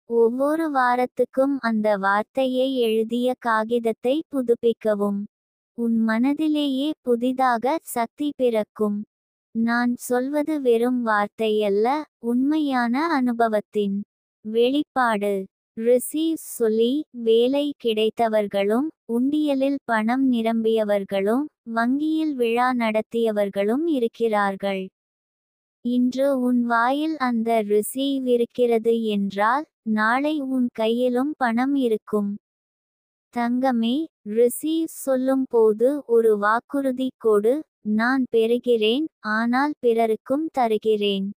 ஒவ்வொரு வாரத்துக்கும் அந்த வார்த்தையை எழுதிய காகிதத்தை புதுப்பிக்கவும். உன் மனதிலேயே புதிதாக சக்தி பிறக்கும். நான் சொல்வது வெறும் வார்த்தையல்ல, உண்மையான அனுபவத்தின் வெளிப்பாடு. ரிசீவ் சொல்லி, வேலை கிடைத்தவர்களும், உண்டியலில் பணம் நிரம்பியவர்களும், வங்கியில் விழா நடத்தியவர்களும் இருக்கிறார்கள். இன்று உன் வாயில் அந்த ரிசீவ் இருக்கிறது என்றால், நாளை உன் கையிலும் பணம் இருக்கும். தங்கமே, ரிசீவ் சொல்லும் போது ஒரு வாக்குறுதி கொடு. நான் பெறுகிறேன், ஆனால் பிறருக்கும் தருகிறேன்.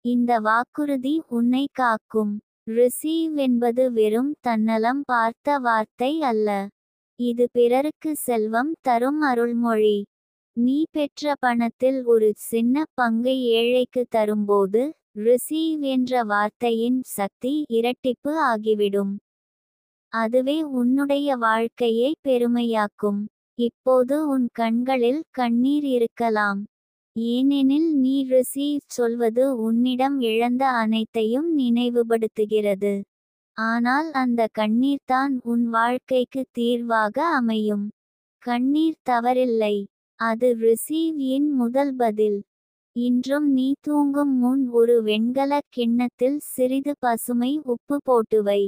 இந்த வாக்குறுதி உன்னை காக்கும். ரிசீவ் என்பது வெறும் தன்னலம் பார்த்த வார்த்தை அல்ல. இது பிறருக்கு செல்வம் தரும் அருள்மொழி. நீ பெற்ற பணத்தில் ஒரு சின்ன பங்கை ஏழைக்கு தரும்போது, ரிசீவ் என்ற வார்த்தையின் சக்தி இரட்டிப்பு ஆகிவிடும். அதுவே உன்னுடைய வாழ்க்கையை பெருமையாக்கும். இப்போது உன் கண்களில் கண்ணீர் இருக்கலாம். ஏனெனில் நீ ரிசீவ் சொல்வது உன்னிடம் இழந்த அனைத்தையும் நினைவுபடுத்துகிறது. ஆனால் அந்த கண்ணீர்தான் உன் வாழ்க்கைக்கு தீர்வாக அமையும். கண்ணீர் தவறில்லை. அது ரிசீவ் இன் முதல் பதில். இன்றும் நீ தூங்கும் முன் ஒரு வெண்கலக் கிண்ணத்தில் சிறிது பசுமை உப்பு போட்டு வை.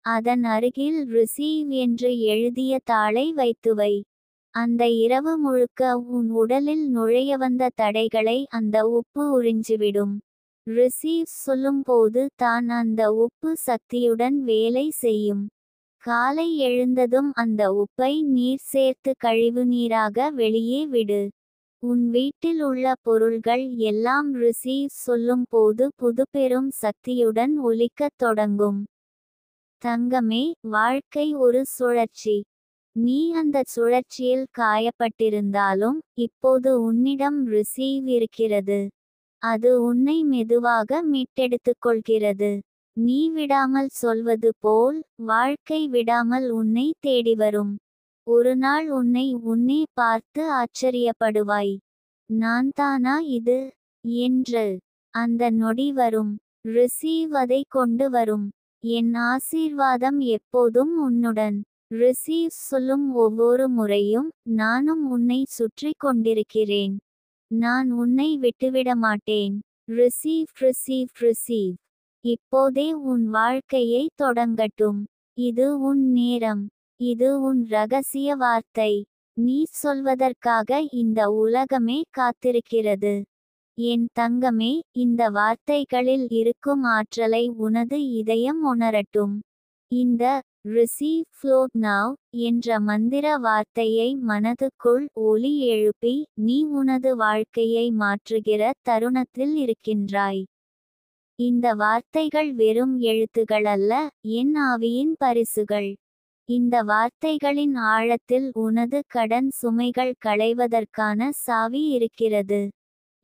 அதன் அருகில் ரிசீவ் என்று எழுதிய தாளை வைத்து வை. அந்த இரவு முழுக்க உன் உடலில் நுழைய வந்த தடைகளை அந்த உப்பு உறிஞ்சிவிடும். ரிசீவ் சொல்லும்போது தான் அந்த உப்பு சக்தியுடன் வேலை செய்யும். காலை எழுந்ததும் அந்த உப்பை நீர் சேர்த்து கழிவுநீராக வெளியே விடு. உன் வீட்டில் உள்ள பொருள்கள் எல்லாம் ரிசீவ் சொல்லும் போது புதுப்பெரும் சக்தியுடன் ஒலிக்கத் தொடங்கும். தங்கமே, வாழ்க்கை ஒரு சுழற்சி. நீ அந்த சுழற்சியில் காயப்பட்டிருந்தாலும் இப்போது உன்னிடம் ரிசீவ் இருக்கிறது. அது உன்னை மெதுவாக மீட்டெடுத்துக்கொள்கிறது. நீ விடாமல் சொல்வது போல் வாழ்க்கை விடாமல் உன்னை தேடி வரும். ஒரு நாள் உன்னை பார்த்து ஆச்சரியப்படுவாய். நான் தானா இது என்று. அந்த நொடி வரும். ரிசீவ் அதை கொண்டு வரும். என் ஆசீர்வாதம் எப்போதும் உன்னுடன். ரிசீவ் சொல்லும் ஒவ்வொரு முறையும் நானும் உன்னை சுற்றி கொண்டிருக்கிறேன். நான் உன்னை விட்டுவிட மாட்டேன். Receive receive receive. இப்போதே உன் வாழ்க்கையை தொடங்கட்டும். இது உன் நேரம். இது உன் ரகசிய வார்த்தை. நீ சொல்வதற்காக இந்த உலகமே காத்திருக்கிறது. என் தங்கமே, இந்த வார்த்தைகளில் இருக்கும் ஆற்றலை உனது இதயம் உணரட்டும். இந்த ரிசீவ் ஃப்ளோட் நவ் என்ற மந்திர வார்த்தையை மனதுக்குள் ஒலி எழுப்பி நீ உனது வாழ்க்கையை மாற்றுகிற தருணத்தில் இருக்கின்றாய். இந்த வார்த்தைகள் வெறும் எழுத்துகள் அல்ல, என் ஆவியின் பரிசுகள். இந்த வார்த்தைகளின் ஆழத்தில் உனது கடன் சுமைகள் களைவதற்கான சாவி இருக்கிறது.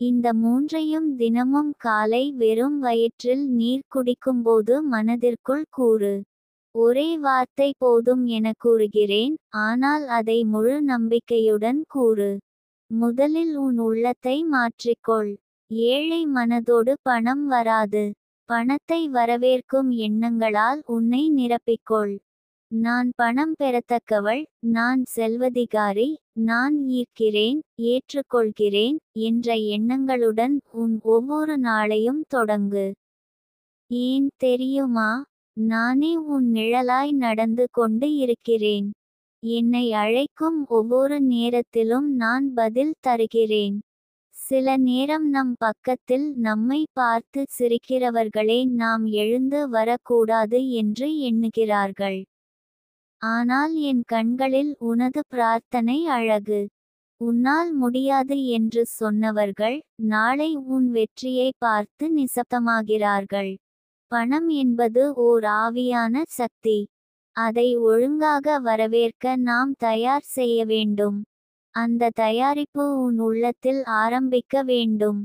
இந்த மூன்றையும் தினமும் காலை வெறும் வயிற்றில் நீர் குடிக்கும்போது மனதிற்குள் கூறு. ஒரே வார்த்தை போதும் என கூறுகிறேன், ஆனால் அதை முழு நம்பிக்கையுடன் கூறு. முதலில் உன் உள்ளத்தை மாற்றிக்கொள். ஏழை மனதோடு பணம் வராது. பணத்தை வரவேற்கும் எண்ணங்களால் உன்னை நிரப்பிக்கொள். நான் பணம் பெறத்தக்கவள், நான் செல்வதிகாரி, நான் ஈர்க்கிறேன், ஏற்றுக்கொள்கிறேன் என்ற எண்ணங்களுடன் உன் ஒவ்வொரு நாளையும் தொடங்கு. ஏன் தெரியுமா? நானே உன் நிழலாய் நடந்து கொண்டு இருக்கிறேன். என்னை அழைக்கும் ஒவ்வொரு நேரத்திலும் நான் பதில் தருகிறேன். சில நேரம் நம் பக்கத்தில் நம்மை பார்த்து சிரிக்கிறவர்களே நாம் எழுந்து வரக்கூடாது என்று எண்ணுகிறார்கள். ஆனால் என் கண்களில் உனது பிரார்த்தனை அழகு. உன்னால் முடியாது என்று சொன்னவர்கள் நாளை உன் வெற்றியை பார்த்து நிசப்தமாகிறார்கள். பணம் என்பது ஓர் ஆவியான சக்தி. அதை ஒழுங்காக வரவேற்க நாம் தயார் செய்ய வேண்டும். அந்த தயாரிப்பு உன் உள்ளத்தில் ஆரம்பிக்க வேண்டும்.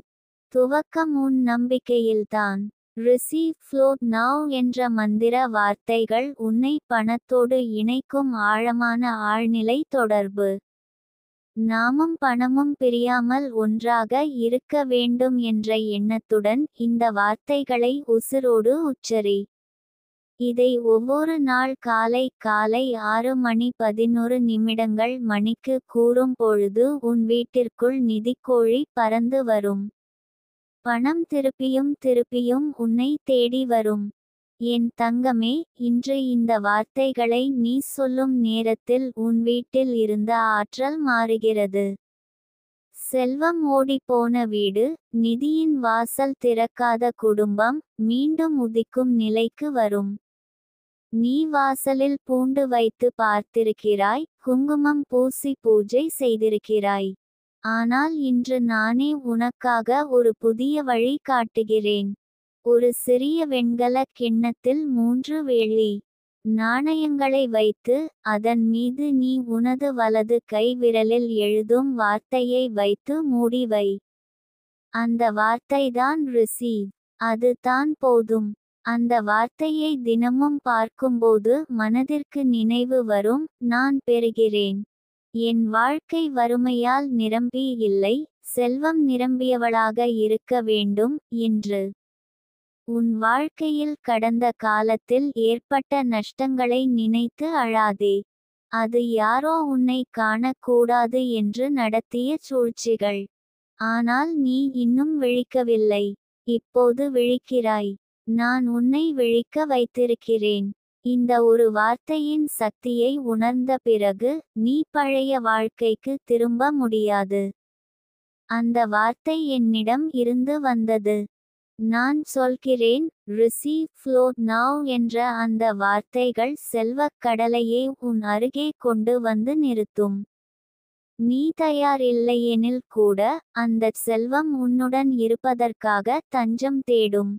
துவக்கம் உன் நம்பிக்கையில்தான். ரிசீவ் ஃப்ளோட் நவ் என்ற மந்திர வார்த்தைகள் உன்னை பணத்தோடு இணைக்கும் ஆழமான ஆழ்நிலை தொடர்பு. நாமும் பணமும் பிரியாமல் ஒன்றாக இருக்க வேண்டும் என்ற எண்ணத்துடன் இந்த வார்த்தைகளை உசிரோடு உச்சரி. இதை ஒவ்வொரு நாள் காலை 6:11 மணிக்கு கூறும் பொழுது உன் வீட்டிற்குள் நிதிக்கோழி பறந்து வரும். பணம் திருப்பியும் திருப்பியும் உன்னை தேடி வரும். என் தங்கமே, இன்று இந்த வார்த்தைகளை நீ சொல்லும் நேரத்தில் உன் வீட்டில் இருந்த ஆற்றல் மாறுகிறது. செல்வம் ஓடிப்போன வீடு, நிதியின் வாசல் திறக்காத குடும்பம் மீண்டும் உதிக்கும் நிலைக்கு வரும். நீ வாசலில் பூண்டு வைத்து பார்த்திருக்கிறாய், குங்குமம் பூசி பூஜை செய்திருக்கிறாய். ஆனால் இன்று நானே உனக்காக ஒரு புதிய வழி காட்டுகிறேன். ஒரு சிறிய வெண்கல கிண்ணத்தில் 3 வெள்ளி நாணயங்களை வைத்து அதன் மீது நீ உனது வலது கை விரலில் எழுதும் வார்த்தையை வைத்து மூடி வை. அந்த வார்த்தைதான் ரிசீவ். அது தான் போதும். அந்த வார்த்தையை தினமும் பார்க்கும்போது மனதிற்கு நினைவு வரும், நான் பெறுகிறேன். என் வாழ்க்கை வறுமையால் நிரம்பி இல்லை, செல்வம் நிரம்பியவளாக இருக்க வேண்டும் என்று. உன் வாழ்க்கையில் கடந்த காலத்தில் ஏற்பட்ட நஷ்டங்களை நினைத்து அழாதே. அது யாரோ உன்னை காணக்கூடாது என்று நடத்திய சூழ்ச்சிகள். ஆனால் நீ இன்னும் விழிக்கவில்லை. இப்போது விழிக்கிறாய். நான் உன்னை விழிக்க வைத்திருக்கிறேன். இந்த ஒரு வார்த்தையின் சக்தியை உணர்ந்த பிறகு நீ பழைய வாழ்க்கைக்கு திரும்ப முடியாது. அந்த வார்த்தை என்னிடம் இருந்து வந்தது. நான் சொல்கிறேன், ரிசீவ் ஃப்ளோ நவ் என்ற அந்த வார்த்தைகள் செல்வக் கடலையே உன் அருகே கொண்டு வந்து நிறுத்தும். நீ தயார் இல்லையெனில் கூட அந்தச் செல்வம் உன்னுடன் இருப்பதற்காக தஞ்சம் தேடும்.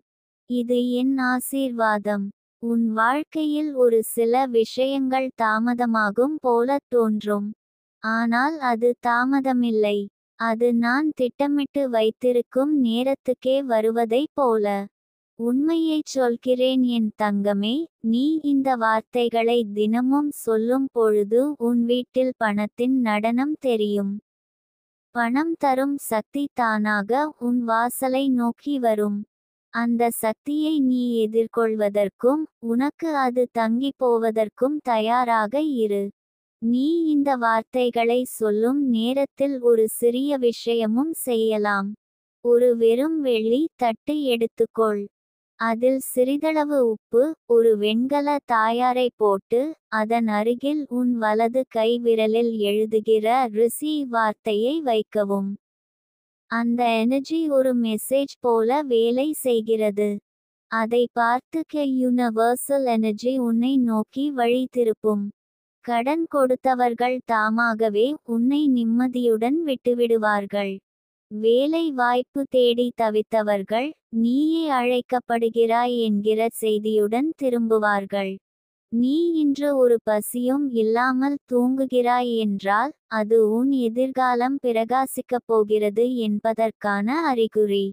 இது என் ஆசீர்வாதம். உன் வாழ்க்கையில் ஒரு சில விஷயங்கள் தாமதமாகும் போலத் தோன்றும். ஆனால் அது தாமதமில்லை. அது நான் திட்டமிட்டு வைத்திருக்கும் நேரத்துக்கே வருவதைப் போல. உண்மையைச் சொல்கிறேன் என் தங்கமே, நீ இந்த வார்த்தைகளை தினமும் சொல்லும் பொழுது உன் வீட்டில் பணத்தின் நடனம் தெரியும். பணம் தரும் சக்தி தானாக உன் வாசலை நோக்கி வரும். அந்த சக்தியை நீ எதிர்கொள்வதற்கும் உனக்கு அது தங்கிப் போவதற்கும் தயாராக இரு. நீ இந்த வார்த்தைகளை சொல்லும் நேரத்தில் ஒரு சிறிய விஷயமும் செய்யலாம். ஒரு வெறும் வெள்ளி தட்டு எடுத்துக்கொள். அதில் சிறிதளவு உப்பு, ஒரு வெண்கல தாயாரை போட்டு அதன் அருகில் உன் வலது கை விரலில் எழுதுகிற ரிசீவ் வார்த்தையை வைக்கவும். அந்த எனர்ஜி ஒரு மெசேஜ் போல வேலை செய்கிறது. அதை பார்த்துக்க யூனிவர்சல் எனர்ஜி உன்னை நோக்கி வழி திருப்பும். கடன் கொடுத்தவர்கள் தாமாகவே உன்னை நிம்மதியுடன் விட்டுவிடுவார்கள். வேலை வாய்ப்பு தேடி தவித்தவர்கள் நீயே அழைக்கப்படுகிறாய் என்கிற செய்தியுடன் திரும்புவார்கள். நீ இன்று ஒரு பசியும் இல்லாமல் தூங்குகிறாய் என்றால் அது உன் எதிர்காலம் பிரகாசிக்கப் போகிறது என்பதற்கான அறிகுறி.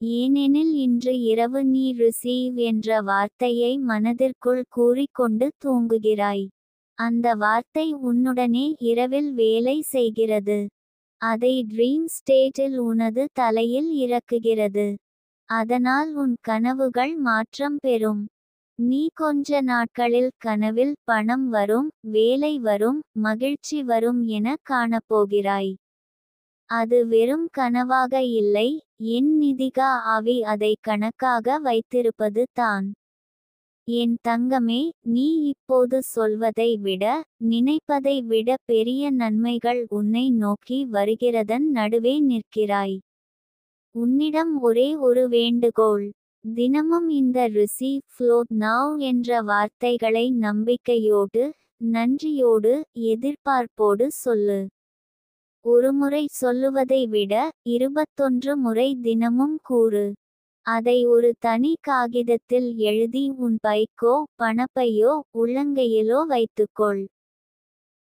ஏனெனில் இன்று இரவு நீ ரிசீவ் என்ற வார்த்தையை மனதிற்குள் கூறிக்கொண்டு தூங்குகிறாய். அந்த வார்த்தை உன்னுடனே இரவில் வேலை செய்கிறது. அதை ட்ரீம் ஸ்டேட்டில் உனது தலையில் இறக்குகிறது. அதனால் உன் கனவுகள் மாற்றம் பெறும். நீ கொஞ்ச நாட்களில் கனவில் பணம் வரும், வேலை வரும், மகிழ்ச்சி வரும் என காணப்போகிறாய். அது வெறும் கனவாக இல்லை, என் நிதிகா ஆவி அதை கணக்காக வைத்திருப்பது தான். என் தங்கமே, நீ இப்போது சொல்வதை விட நினைப்பதை விட பெரிய நன்மைகள் உன்னை நோக்கி வருகிறதன் நடுவே நிற்கிறாய். உன்னிடம் ஒரே ஒரு வேண்டுகோள். தினமும் இந்த ரிசீவ் ஃப்ளோ நவ் என்ற வார்த்தைகளை நம்பிக்கையோடு, நன்றியோடு, எதிர்பார்ப்போடு சொல்லு. ஒருமுறை சொல்லுவதை விட 21 முறை தினமும் கூறு. அதை ஒரு தனி காகிதத்தில் எழுதி உன் பைக்கோ பணப்பையோ உள்ளங்கையிலோ வைத்துக்கொள்.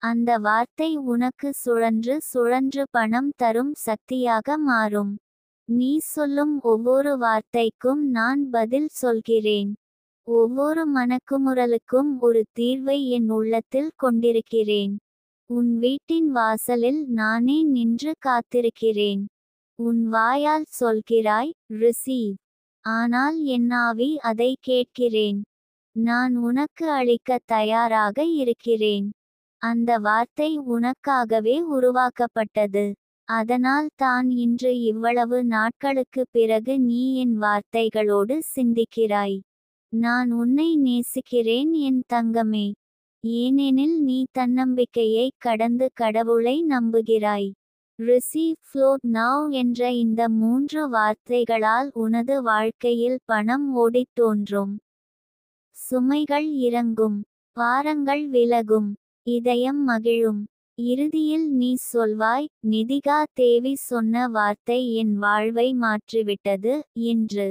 அந்த வார்த்தை உனக்கு சுழன்று சுழன்று பணம் தரும் சக்தியாக மாறும். நீ சொல்லும் ஒவ்வொரு வார்த்தைக்கும் நான் பதில் சொல்கிறேன். ஒவ்வொரு மனக்குமுறலுக்கும் ஒரு தீர்வை என் உள்ளத்தில் கொண்டிருக்கிறேன். உன் வீட்டின் வாசலில் நானே நின்று காத்திருக்கிறேன். உன் வாயால் சொல்கிறாய், ரிசீவ். ஆனால் என் ஆவி அதை கேட்கிறேன். நான் உனக்கு அளிக்க தயாராக இருக்கிறேன். அந்த வார்த்தை உனக்காகவே உருவாக்கப்பட்டது. அதனால் தான் இன்று இவ்வளவு நாட்களுக்கு பிறகு நீ என் வார்த்தைகளோடு சிந்திக்கிறாய். நான் உன்னை நேசிக்கிறேன் என் தங்கமே. ஏனெனில் நீ தன்னம்பிக்கையை கடந்து கடவுளை நம்புகிறாய். ரிசீவ் ஃப்ளோ நவ் என்ற இந்த 3 வார்த்தைகளால் உனது வாழ்க்கையில் பணம் ஓடித் தோன்றும். சுமைகள் இறங்கும். பாரங்கள் விலகும். இதயம் மகிழும். இறுதியில் நீ சொல்வாய், நிதிகா தேவி சொன்ன வார்த்தை என் வாழ்வை மாற்றிவிட்டது என்று.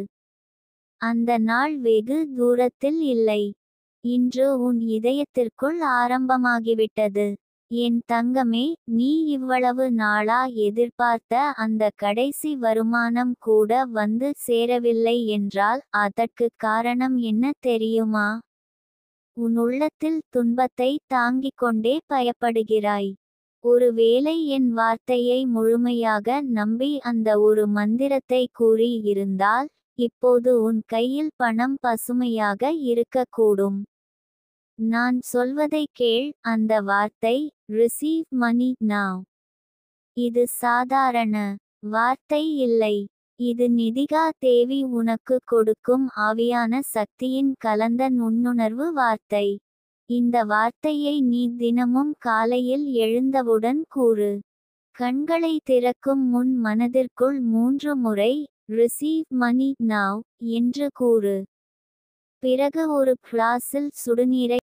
அந்த நாள் வெகு தூரத்தில் இல்லை. இன்று உன் இதயத்திற்குள் ஆரம்பமாகிவிட்டது. என் தங்கமே, நீ இவ்வளவு நாளா எதிர்பார்த்த அந்த கடைசி வருமானம் கூட வந்து சேரவில்லை என்றால் அதற்கு காரணம் என்ன தெரியுமா? உன் உள்ளத்தில் துன்பத்தை தாங்கிக் கொண்டே பயப்படுகிறாய். ஒருவேளை என் வார்த்தையை முழுமையாக நம்பி அந்த ஒரு மந்திரத்தை கூறி இருந்தால் இப்போது உன் கையில் பணம் பசுமையாக இருக்கக்கூடும். நான் சொல்வதை கேள். அந்த வார்த்தை ரிசீவ் மணி நவ். இது சாதாரண வார்த்தை இல்லை. இது நிதிகா தேவி உனக்கு கொடுக்கும் ஆவியான சக்தியின் கலந்த நுண்ணுணர்வு வார்த்தை. இந்த வார்த்தையை நீ தினமும் காலையில் எழுந்தவுடன் கூறு. கண்களை திறக்கும் முன் மனதிற்குள் 3 முறை ரிசீவ் மணி நவ் என்று கூறு. பிறகு ஒரு கிளாஸில் சுடுநீரை